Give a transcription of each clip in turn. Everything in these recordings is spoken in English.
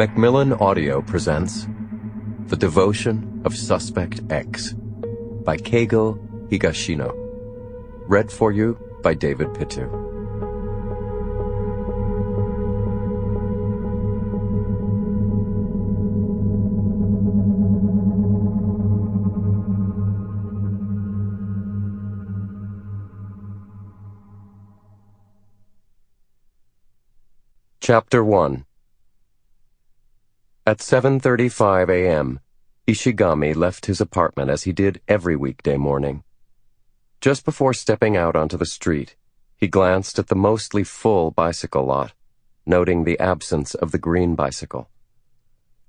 Macmillan Audio presents The Devotion of Suspect X by Keigo Higashino. Read for you by David Pittu. Chapter 1. At 7:35 a.m., Ishigami left his apartment as he did every weekday morning. Just before stepping out onto the street, he glanced at the mostly full bicycle lot, noting the absence of the green bicycle.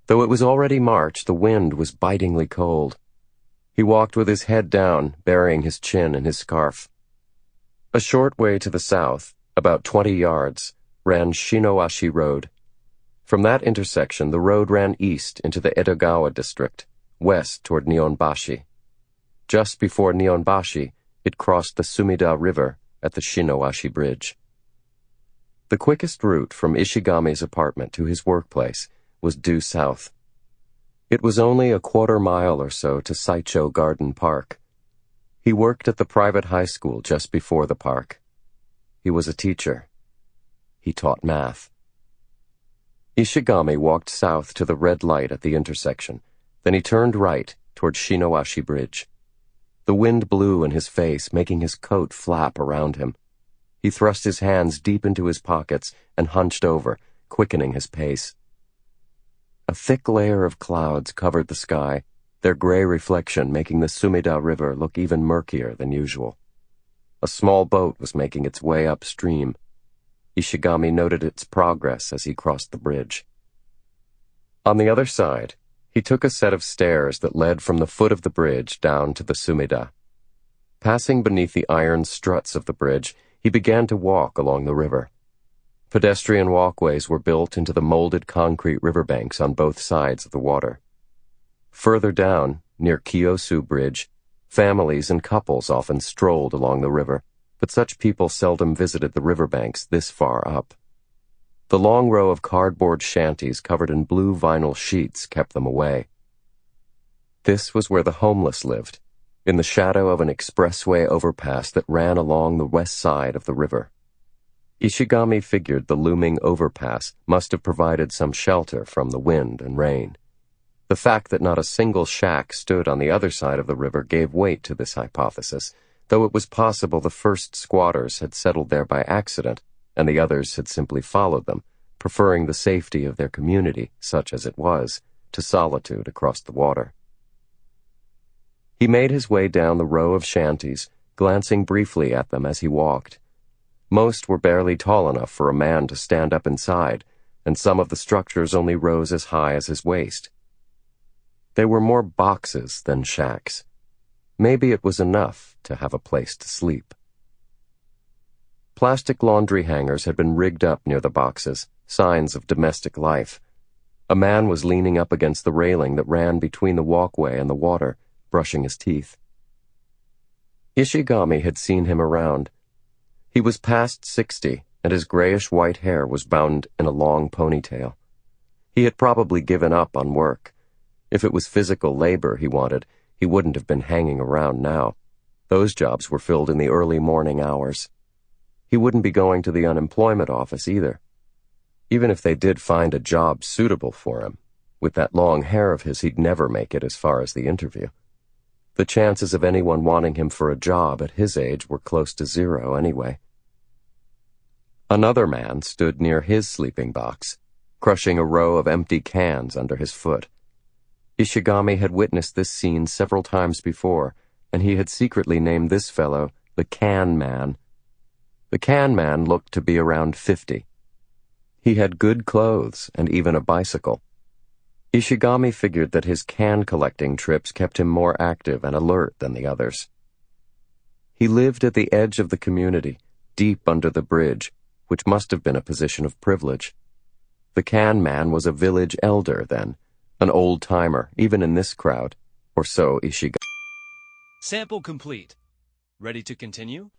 Though it was already March, the wind was bitingly cold. He walked with his head down, burying his chin in his scarf. A short way to the south, about 20 yards, ran Shinoashi Road. From that intersection, the road ran east into the Edogawa district, west toward Nihonbashi. Just before Nihonbashi, it crossed the Sumida River at the Shinoashi Bridge. The quickest route from Ishigami's apartment to his workplace was due south. It was only a quarter-mile or so to Saicho Garden Park. He worked at the private high school just before the park. He was a teacher. He taught math. Ishigami walked south to the red light at the intersection. Then he turned right toward Shinoashi Bridge. The wind blew in his face, making his coat flap around him. He thrust his hands deep into his pockets and hunched over, quickening his pace. A thick layer of clouds covered the sky, their gray reflection making the Sumida River look even murkier than usual. A small boat was making its way upstream. Ishigami noted its progress as he crossed the bridge. On the other side, he took a set of stairs that led from the foot of the bridge down to the Sumida. Passing beneath the iron struts of the bridge, he began to walk along the river. Pedestrian walkways were built into the molded concrete riverbanks on both sides of the water. Further down, near Kiyosu Bridge, families and couples often strolled along the river, but such people seldom visited the riverbanks this far up. The long row of cardboard shanties covered in blue vinyl sheets kept them away. This was where the homeless lived, in the shadow of an expressway overpass that ran along the west side of the river. Ishigami figured the looming overpass must have provided some shelter from the wind and rain. The fact that not a single shack stood on the other side of the river gave weight to this hypothesis, though it was possible the first squatters had settled there by accident, and the others had simply followed them, preferring the safety of their community, such as it was, to solitude across the water. He made his way down the row of shanties, glancing briefly at them as he walked. Most were barely tall enough for a man to stand up inside, and some of the structures only rose as high as his waist. They were more boxes than shacks. Maybe it was enough to have a place to sleep. Plastic laundry hangers had been rigged up near the boxes, signs of domestic life. A man was leaning up against the railing that ran between the walkway and the water, brushing his teeth. Ishigami had seen him around. He was past 60, and his grayish-white hair was bound in a long ponytail. He had probably given up on work. If it was physical labor he wanted, he wouldn't have been hanging around now. Those jobs were filled in the early morning hours. He wouldn't be going to the unemployment office either. Even if they did find a job suitable for him, with that long hair of his, he'd never make it as far as the interview. The chances of anyone wanting him for a job at his age were close to zero anyway. Another man stood near his sleeping box, crushing a row of empty cans under his foot. Ishigami had witnessed this scene several times before, and he had secretly named this fellow the Can Man. The Can Man looked to be around 50. He had good clothes and even a bicycle. Ishigami figured that his can collecting trips kept him more active and alert than the others. He lived at the edge of the community, deep under the bridge, which must have been a position of privilege. The Can Man was a village elder then, an old-timer, even in this crowd, or so Ishigami. Sample complete. Ready to continue?